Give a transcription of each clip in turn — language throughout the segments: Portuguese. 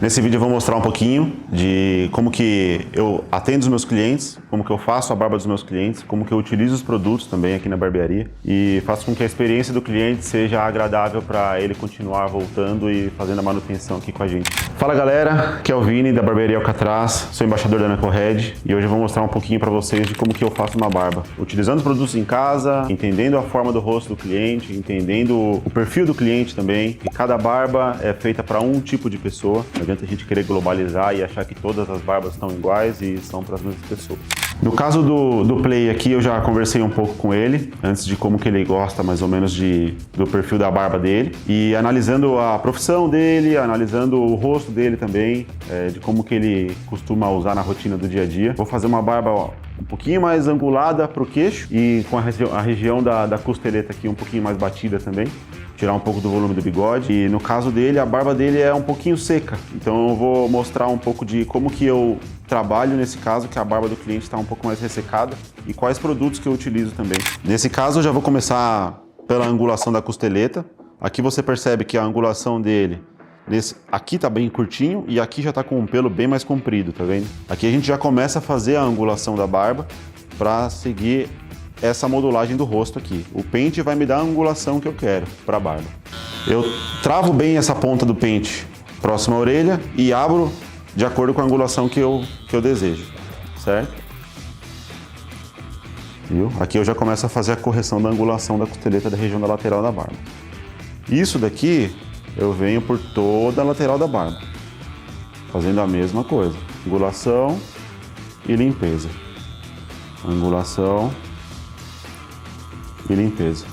Nesse vídeo eu vou mostrar um pouquinho de como que eu atendo os meus clientes, como que eu faço a barba dos meus clientes, como que eu utilizo os produtos também aqui na barbearia e faço com que a experiência do cliente seja agradável para ele continuar voltando e fazendo a manutenção aqui com a gente. Fala galera, aqui é o Vini da Barbearia Alcatraz, sou embaixador da Nacored e hoje eu vou mostrar um pouquinho para vocês de como que eu faço uma barba. Utilizando os produtos em casa, entendendo a forma do rosto do cliente, entendendo o perfil do cliente também, e cada barba é feita para um tipo de pessoa. Não adianta a gente querer globalizar e achar que todas as barbas estão iguais e são para as mesmas pessoas. No caso do Play aqui, eu já conversei um pouco com ele, antes de como que ele gosta mais ou menos do perfil da barba dele. E analisando a profissão dele, analisando o rosto dele também, de como que ele costuma usar na rotina do dia a dia. Vou fazer uma barba um pouquinho mais angulada para o queixo e com a região da costeleta aqui um pouquinho mais batida também. Tirar um pouco do volume do bigode. E no caso dele, a barba dele é um pouquinho seca. Então eu vou mostrar um pouco de como que eu trabalho nesse caso, que a barba do cliente está um pouco mais ressecada e quais produtos que eu utilizo também. Nesse caso eu já vou começar pela angulação da costeleta. Aqui você percebe que a angulação dele, aqui tá bem curtinho e aqui já tá com um pelo bem mais comprido, tá vendo? Aqui a gente já começa a fazer a angulação da barba para seguir essa modulagem do rosto aqui. O pente vai me dar a angulação que eu quero para a barba. Eu travo bem essa ponta do pente próxima à orelha e abro de acordo com a angulação que eu desejo, certo? Viu? Aqui eu já começo a fazer a correção da angulação da costeleta da região da lateral da barba. Isso daqui eu venho por toda a lateral da barba, fazendo a mesma coisa. Angulação e limpeza. Angulação e limpeza.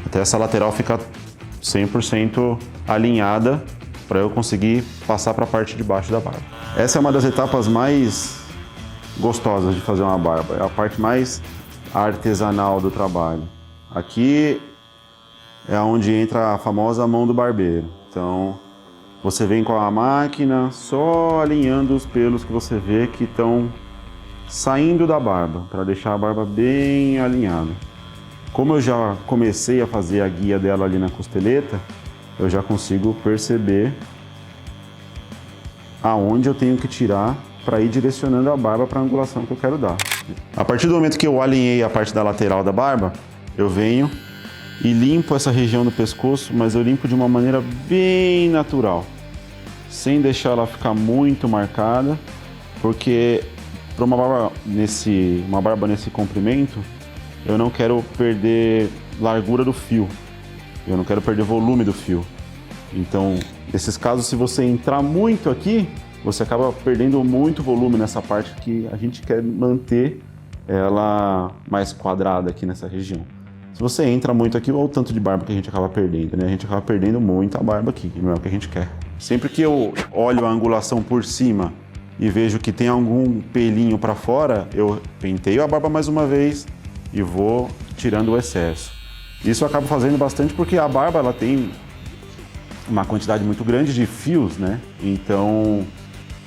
Até essa lateral ficar 100% alinhada para eu conseguir passar para a parte de baixo da barba. Essa é uma das etapas mais gostosas de fazer uma barba, é a parte mais artesanal do trabalho. Aqui é onde entra a famosa mão do barbeiro. Então você vem com a máquina só alinhando os pelos que você vê que estão saindo da barba, para deixar a barba bem alinhada. Como eu já comecei a fazer a guia dela ali na costeleta, eu já consigo perceber aonde eu tenho que tirar para ir direcionando a barba para a angulação que eu quero dar. A partir do momento que eu alinhei a parte da lateral da barba, eu venho e limpo essa região do pescoço, mas eu limpo de uma maneira bem natural, sem deixar ela ficar muito marcada, porque para uma barba nesse comprimento, eu não quero perder largura do fio, eu não quero perder volume do fio. Então, nesses casos, se você entrar muito aqui, você acaba perdendo muito volume nessa parte que a gente quer manter ela mais quadrada aqui nessa região. Se você entra muito aqui, olha o tanto de barba que a gente acaba perdendo, né? A gente acaba perdendo muita barba aqui, que não é o que a gente quer. Sempre que eu olho a angulação por cima e vejo que tem algum pelinho para fora, eu penteio a barba mais uma vez e vou tirando o excesso. Isso eu acabo fazendo bastante porque a barba ela tem uma quantidade muito grande de fios, né? Então,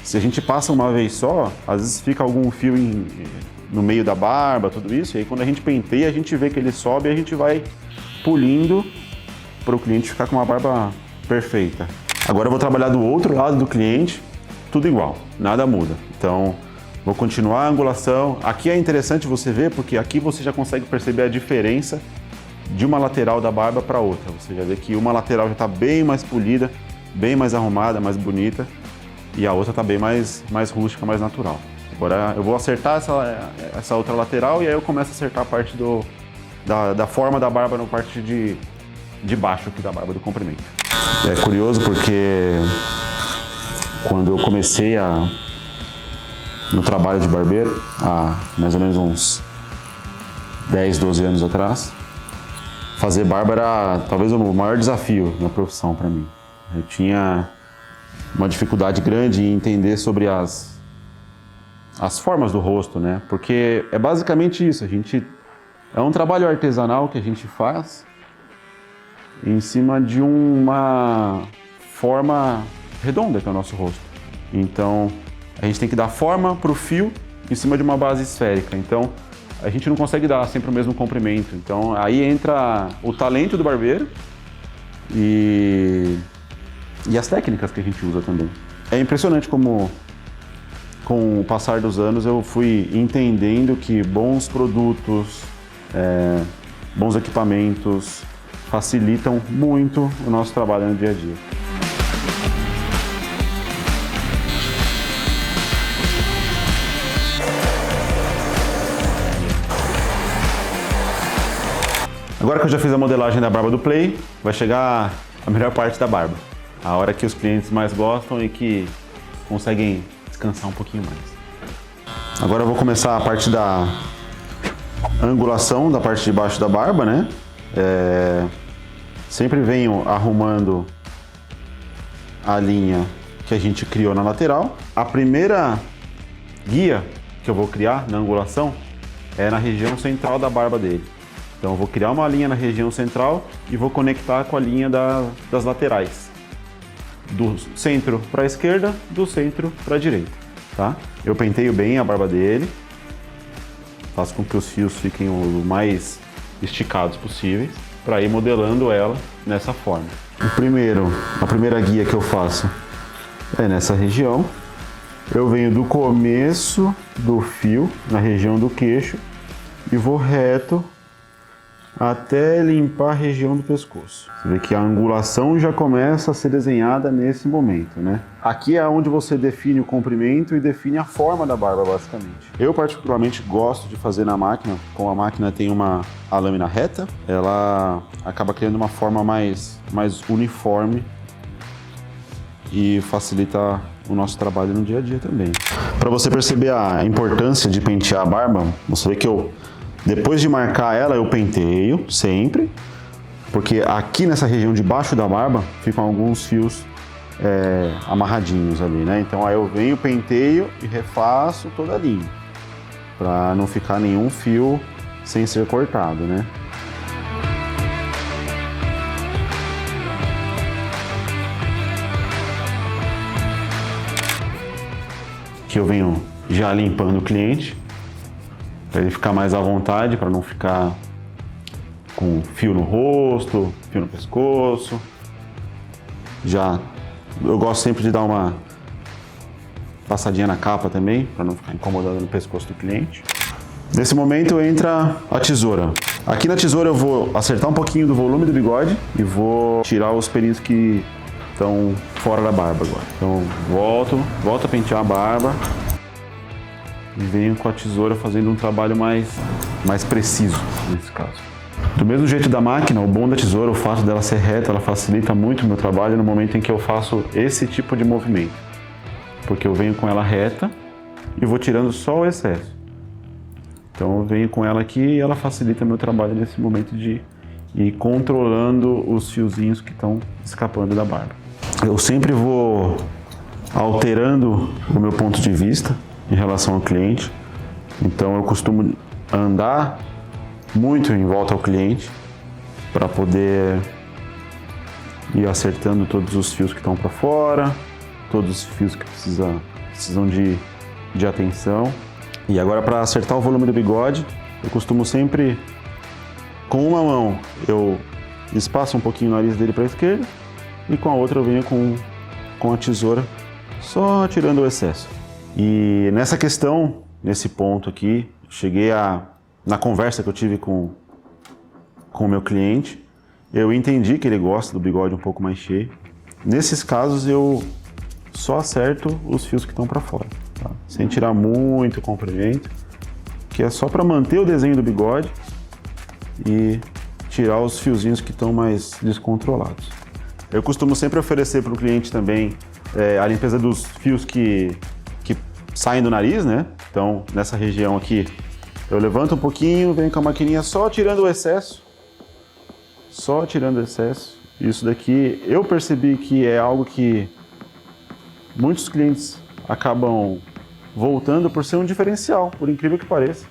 se a gente passa uma vez só, às vezes fica algum fio no meio da barba, tudo isso, e aí quando a gente penteia, a gente vê que ele sobe e a gente vai pulindo para o cliente ficar com uma barba perfeita. Agora eu vou trabalhar do outro lado do cliente, tudo igual, nada muda. Então, vou continuar a angulação. Aqui é interessante você ver, porque aqui você já consegue perceber a diferença de uma lateral da barba para outra. Você já vê que uma lateral já está bem mais polida, bem mais arrumada, mais bonita, e a outra está bem mais rústica, mais natural. Agora eu vou acertar essa outra lateral e aí eu começo a acertar a parte da forma da barba na parte de baixo aqui da barba, do comprimento. É curioso porque quando eu comecei no trabalho de barbeiro, há mais ou menos uns 10, 12 anos atrás, fazer barba era talvez o maior desafio na profissão para mim. Eu tinha uma dificuldade grande em entender sobre as formas do rosto, né? Porque é basicamente isso, é um trabalho artesanal que a gente faz em cima de uma forma redonda que é o nosso rosto. Então, a gente tem que dar forma para o fio em cima de uma base esférica. Então, a gente não consegue dar sempre o mesmo comprimento. Então, aí entra o talento do barbeiro e e as técnicas que a gente usa também. É impressionante como, com o passar dos anos, eu fui entendendo que bons produtos, bons equipamentos facilitam muito o nosso trabalho no dia a dia. Agora que eu já fiz a modelagem da barba do Play, vai chegar a melhor parte da barba. A hora que os clientes mais gostam e que conseguem descansar um pouquinho mais. Agora eu vou começar a parte da angulação da parte de baixo da barba, né? Sempre venho arrumando a linha que a gente criou na lateral. A primeira guia que eu vou criar na angulação é na região central da barba dele. Então eu vou criar uma linha na região central e vou conectar com a linha das laterais. Do centro para a esquerda, do centro para a direita, tá? Eu penteio bem a barba dele, faço com que os fios fiquem o mais esticados possíveis, para ir modelando ela nessa forma. A primeira guia que eu faço é nessa região. Eu venho do começo do fio, na região do queixo, e vou reto até limpar a região do pescoço. Você vê que a angulação já começa a ser desenhada nesse momento, né? Aqui é onde você define o comprimento e define a forma da barba, basicamente. Eu particularmente gosto de fazer na máquina. Como a máquina tem a lâmina reta, ela acaba criando uma forma mais uniforme e facilita o nosso trabalho no dia a dia também. Para você perceber a importância de pentear a barba, você vê que depois de marcar ela, eu penteio sempre, porque aqui nessa região de baixo da barba ficam alguns fios amarradinhos ali, né? Então aí eu venho, penteio e refaço toda a linha, para não ficar nenhum fio sem ser cortado, né? Aqui eu venho já limpando o cliente, para ele ficar mais à vontade, para não ficar com fio no rosto, fio no pescoço. Eu gosto sempre de dar uma passadinha na capa também, para não ficar incomodando no pescoço do cliente. Nesse momento entra a tesoura. Aqui na tesoura eu vou acertar um pouquinho do volume do bigode e vou tirar os pelinhos que estão fora da barba agora. Então volto a pentear a barba. E venho com a tesoura fazendo um trabalho mais preciso nesse caso. Do mesmo jeito da máquina, o bom da tesoura, o fato dela ser reta, ela facilita muito o meu trabalho no momento em que eu faço esse tipo de movimento. Porque eu venho com ela reta e vou tirando só o excesso. Então eu venho com ela aqui e ela facilita o meu trabalho nesse momento de ir controlando os fiozinhos que estão escapando da barba. Eu sempre vou alterando o meu ponto de vista em relação ao cliente, então eu costumo andar muito em volta ao cliente para poder ir acertando todos os fios que estão para fora, todos os fios que precisam de atenção. E agora, para acertar o volume do bigode, eu costumo sempre, com uma mão, eu espaço um pouquinho o nariz dele para a esquerda e com a outra eu venho com a tesoura só tirando o excesso. E nessa questão, nesse ponto aqui, na conversa que eu tive com o meu cliente, eu entendi que ele gosta do bigode um pouco mais cheio. Nesses casos eu só acerto os fios que estão para fora, tá? Sem tirar muito comprimento, que é só para manter o desenho do bigode e tirar os fiozinhos que estão mais descontrolados. Eu costumo sempre oferecer para o cliente também a limpeza dos fios que saem do nariz, né? Então, nessa região aqui, eu levanto um pouquinho, venho com a maquininha só tirando o excesso. Só tirando o excesso. Isso daqui, eu percebi que é algo que muitos clientes acabam voltando por ser um diferencial, por incrível que pareça.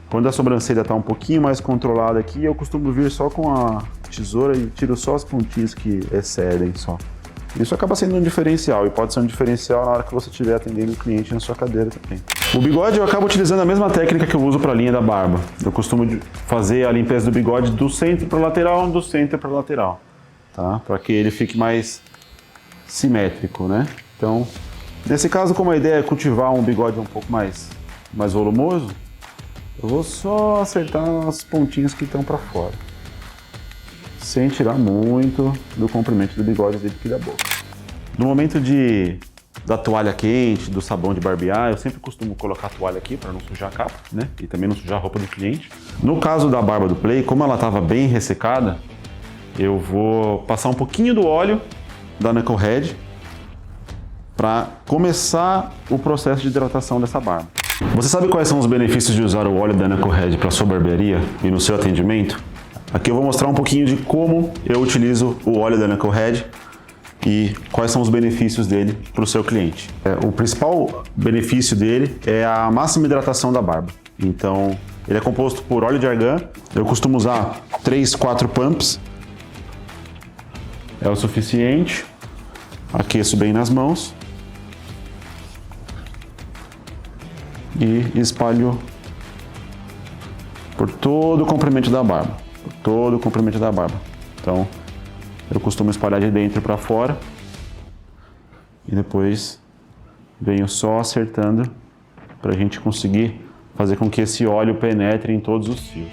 Quando a sobrancelha está um pouquinho mais controlada aqui, eu costumo vir só com a tesoura e tiro só as pontinhas que excedem só. Isso acaba sendo um diferencial e pode ser um diferencial na hora que você estiver atendendo o cliente na sua cadeira também. O bigode eu acabo utilizando a mesma técnica que eu uso para a linha da barba. Eu costumo fazer a limpeza do bigode do centro para o lateral, do centro para o lateral, tá? Para que ele fique mais simétrico, né? Então, nesse caso, como a ideia é cultivar um bigode um pouco mais volumoso, eu vou só acertar as pontinhas que estão para fora, sem tirar muito do comprimento do bigode dele aqui da boca. No momento da toalha quente, do sabão de barbear, eu sempre costumo colocar a toalha aqui para não sujar a capa, né? E também não sujar a roupa do cliente. No caso da barba do Play, como ela estava bem ressecada, eu vou passar um pouquinho do óleo da Knucklehead para começar o processo de hidratação dessa barba. Você sabe quais são os benefícios de usar o óleo da Knucklehead para sua barbearia e no seu atendimento? Aqui eu vou mostrar um pouquinho de como eu utilizo o óleo da Knucklehead e quais são os benefícios dele para o seu cliente. O principal benefício dele é a máxima hidratação da barba. Então, ele é composto por óleo de argan. Eu costumo usar 3, 4 pumps. É o suficiente. Aqueço bem nas mãos. E espalho por todo o comprimento da barba. Por todo o comprimento da barba. Então, eu costumo espalhar de dentro para fora. E depois venho só acertando para a gente conseguir fazer com que esse óleo penetre em todos os fios.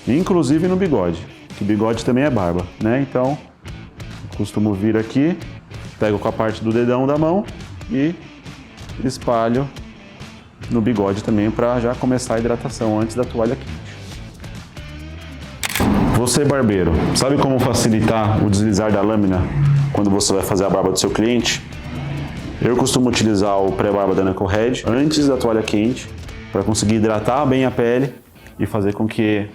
Inclusive no bigode, que bigode também é barba, né? Então, eu costumo vir aqui, pego com a parte do dedão da mão e espalho no bigode também para já começar a hidratação antes da toalha quente. Você, barbeiro, sabe como facilitar o deslizar da lâmina quando você vai fazer a barba do seu cliente? Eu costumo utilizar o pré-barba da Knucklehead antes da toalha quente para conseguir hidratar bem a pele e fazer com que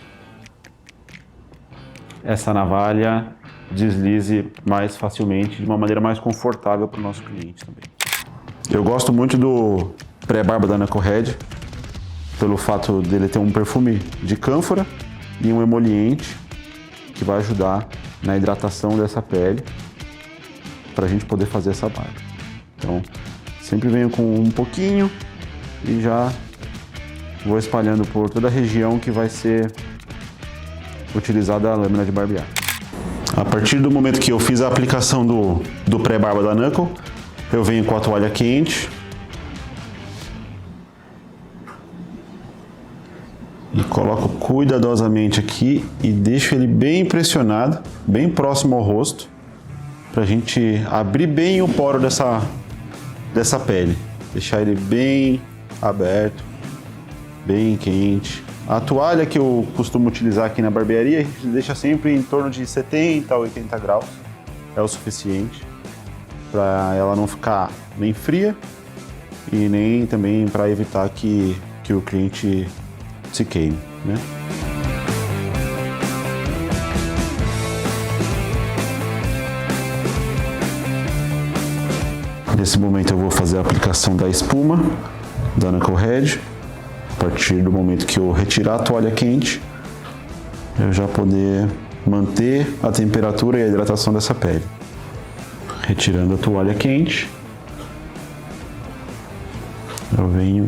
essa navalha deslize mais facilmente, de uma maneira mais confortável para o nosso cliente também. Eu gosto muito do pré-barba da Knucklehead pelo fato dele ter um perfume de cânfora e um emoliente que vai ajudar na hidratação dessa pele para a gente poder fazer essa barba. Então, sempre venho com um pouquinho e já vou espalhando por toda a região que vai ser utilizada a lâmina de barbear. A partir do momento que eu fiz a aplicação do pré-barba da Knuckle, eu venho com a toalha quente e coloco cuidadosamente aqui e deixo ele bem pressionado, bem próximo ao rosto, para a gente abrir bem o poro dessa pele, deixar ele bem aberto, bem quente. A toalha que eu costumo utilizar aqui na barbearia, a gente deixa sempre em torno de 70 a 80 graus, é o suficiente para ela não ficar nem fria e nem também para evitar que o cliente se queime, né? Nesse momento eu vou fazer a aplicação da espuma da Knucklehead. A partir do momento que eu retirar a toalha quente, eu já poder manter a temperatura e a hidratação dessa pele. Retirando a toalha quente, eu venho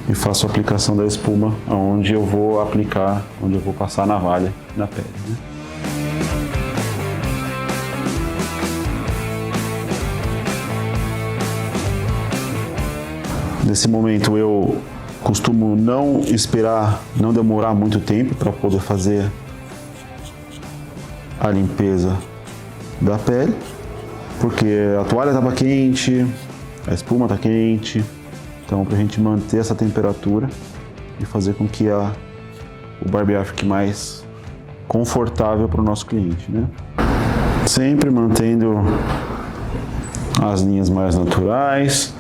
e faço a aplicação da espuma onde eu vou aplicar, onde eu vou passar a navalha na pele, né? Nesse momento eu costumo não esperar, não demorar muito tempo para poder fazer a limpeza da pele, porque a toalha estava quente, a espuma está quente. Então, para a gente manter essa temperatura e fazer com que o barbear fique mais confortável para o nosso cliente, né? Sempre mantendo as linhas mais naturais.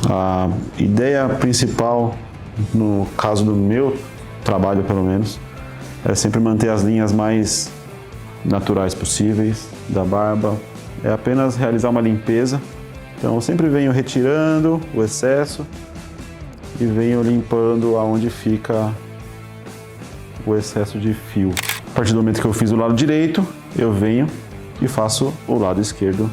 A ideia principal, no caso do meu trabalho pelo menos, é sempre manter as linhas mais naturais possíveis da barba. É apenas realizar uma limpeza. Então eu sempre venho retirando o excesso e venho limpando aonde fica o excesso de fio. A partir do momento que eu fiz o lado direito, eu venho e faço o lado esquerdo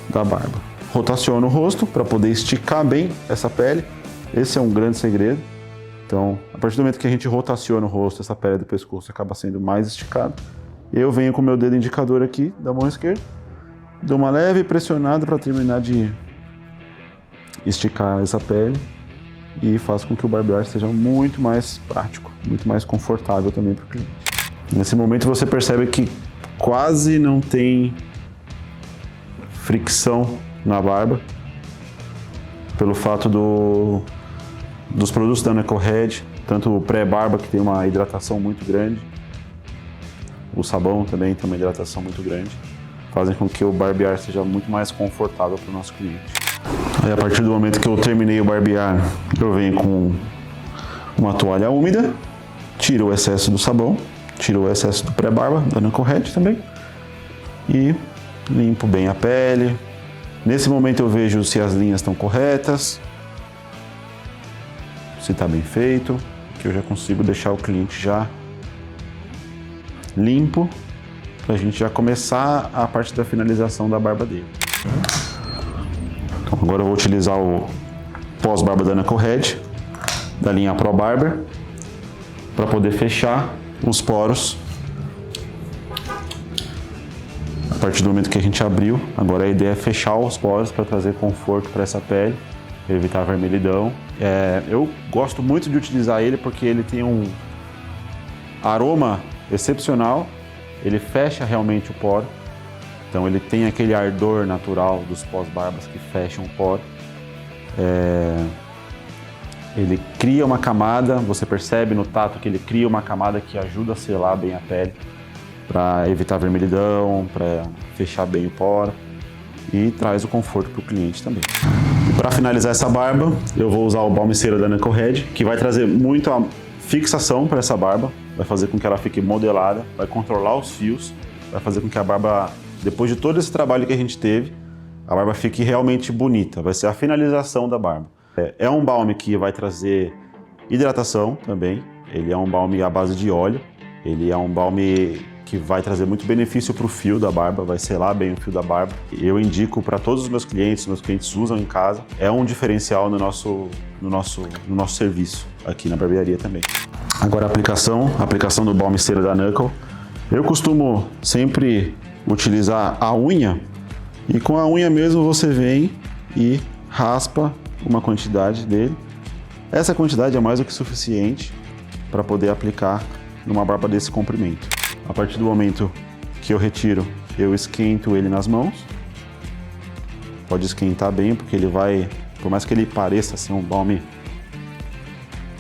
da barba. Rotaciono o rosto para poder esticar bem essa pele. Esse é um grande segredo. Então, a partir do momento que a gente rotaciona o rosto, essa pele do pescoço acaba sendo mais esticada. Eu venho com o meu dedo indicador aqui da mão esquerda dou uma leve pressionada para terminar de esticar essa pele e faço com que o barbear seja muito mais prático, muito mais confortável também para o cliente. Nesse momento você percebe que quase não tem fricção na barba, pelo fato dos produtos da NuckleHead, tanto o pré-barba, que tem uma hidratação muito grande, o sabão também tem uma hidratação muito grande, fazem com que o barbear seja muito mais confortável para o nosso cliente. Aí, a partir do momento que eu terminei o barbear, eu venho com uma toalha úmida, tiro o excesso do sabão, tiro o excesso do pré-barba, da NuckleHead também, e limpo bem a pele. Nesse momento eu vejo se as linhas estão corretas, se está bem feito, que eu já consigo deixar o cliente já limpo, para a gente já começar a parte da finalização da barba dele. Então, agora eu vou utilizar o pós-barba da NuckleHead, da linha Pro Barber, para poder fechar os poros. A partir do momento que a gente abriu, agora a ideia é fechar os poros para trazer conforto para essa pele, evitar a vermelhidão. Eu gosto muito de utilizar ele porque ele tem um aroma excepcional, ele fecha realmente o poro, então ele tem aquele ardor natural dos pós-barbas que fecham o poro. Ele cria uma camada, você percebe no tato que ele cria uma camada que ajuda a selar bem a pele, para evitar vermelhidão, para fechar bem o poro e traz o conforto para o cliente também. E para finalizar essa barba, eu vou usar o balme cera da NuckleHead, que vai trazer muito a fixação para essa barba, vai fazer com que ela fique modelada, vai controlar os fios, vai fazer com que a barba, depois de todo esse trabalho que a gente teve, a barba fique realmente bonita, vai ser a finalização da barba. É um balme que vai trazer hidratação também, ele é um balme à base de óleo, ele é um balme que vai trazer muito benefício para o fio da barba, vai selar bem o fio da barba. Eu indico para todos os meus clientes usam em casa, é um diferencial no nosso serviço aqui na barbearia também. Agora a aplicação do balme cera da Knuckle. Eu costumo sempre utilizar a unha e com a unha mesmo você vem e raspa uma quantidade dele. Essa quantidade é mais do que suficiente para poder aplicar numa barba desse comprimento. A partir do momento que eu retiro, eu esquento ele nas mãos. Pode esquentar bem, porque ele vai, por mais que ele pareça ser um balme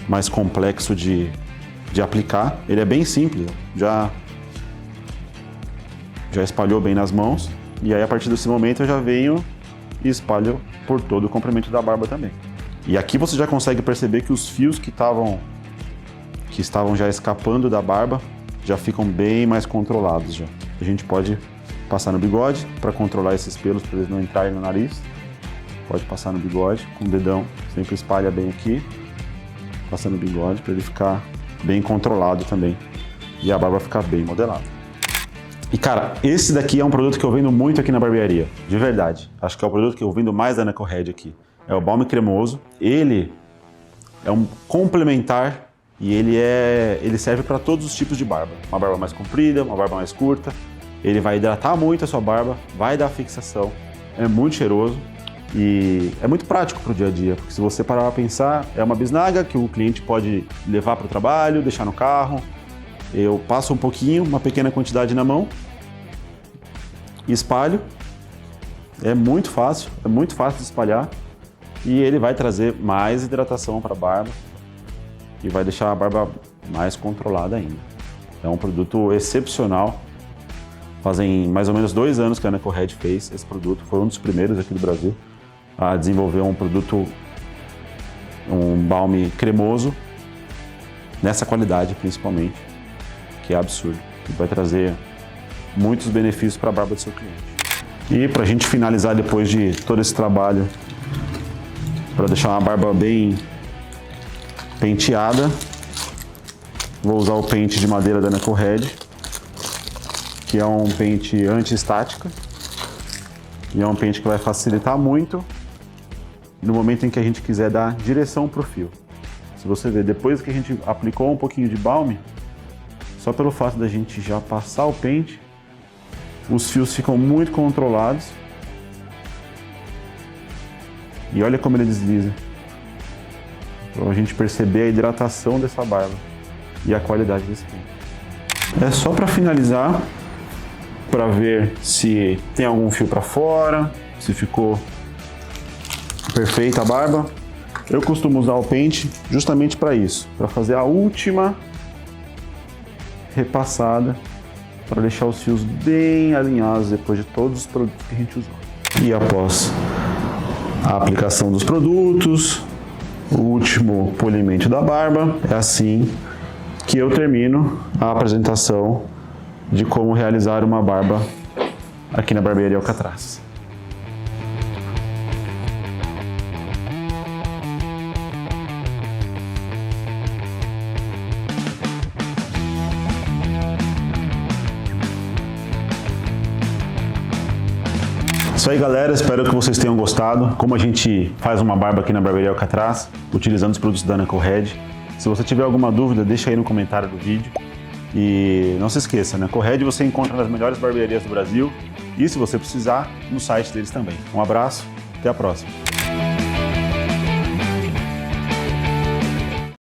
mais complexo de aplicar, ele é bem simples, já espalhou bem nas mãos. E aí, a partir desse momento, eu já venho e espalho por todo o comprimento da barba também. E aqui você já consegue perceber que os fios que estavam já escapando da barba já ficam bem mais controlados já. A gente pode passar no bigode para controlar esses pelos, para eles não entrarem no nariz. Pode passar no bigode com o dedão, sempre espalha bem aqui, passa no bigode para ele ficar bem controlado também e a barba ficar bem modelada. E cara, esse daqui é um produto que eu vendo muito aqui na barbearia, de verdade. Acho que é o produto que eu vendo mais da NuckleHead aqui. É o balme cremoso. Ele é um complementar e ele serve para todos os tipos de barba. Uma barba mais comprida, uma barba mais curta. Ele vai hidratar muito a sua barba, vai dar fixação. É muito cheiroso e é muito prático para o dia a dia, porque se você parar para pensar, é uma bisnaga que o cliente pode levar para o trabalho, deixar no carro. Eu passo um pouquinho, uma pequena quantidade na mão, espalho. É muito fácil de espalhar e ele vai trazer mais hidratação para a barba e vai deixar a barba mais controlada ainda. É um produto excepcional. Fazem mais ou menos 2 anos que a NuckleHead fez esse produto. Foi um dos primeiros aqui do Brasil a desenvolver um produto, um balme cremoso, nessa qualidade principalmente, que é absurdo. E vai trazer muitos benefícios para a barba do seu cliente. E para a gente finalizar depois de todo esse trabalho, para deixar uma barba bem penteada, vou usar o pente de madeira da NuckleHead, que é um pente anti-estática e é um pente que vai facilitar muito no momento em que a gente quiser dar direção para o fio. Se você ver, depois que a gente aplicou um pouquinho de balme, só pelo fato da gente já passar o pente, os fios ficam muito controlados. E olha como ele desliza. Para a gente perceber a hidratação dessa barba e a qualidade desse fio. É só para finalizar, para ver se tem algum fio para fora, se ficou perfeita a barba. Eu costumo usar o pente justamente para isso, para fazer a última repassada, para deixar os fios bem alinhados depois de todos os produtos que a gente usou. E após a aplicação dos produtos, o último polimento da barba, é assim que eu termino a apresentação de como realizar uma barba aqui na Barbearia Alcatraz. Isso aí, galera, espero que vocês tenham gostado. Como a gente faz uma barba aqui na Barbearia Alcatraz, utilizando os produtos da Knucklehead. Se você tiver alguma dúvida, deixa aí no comentário do vídeo. E não se esqueça, né? Knucklehead você encontra nas melhores barbearias do Brasil e, se você precisar, no site deles também. Um abraço, até a próxima.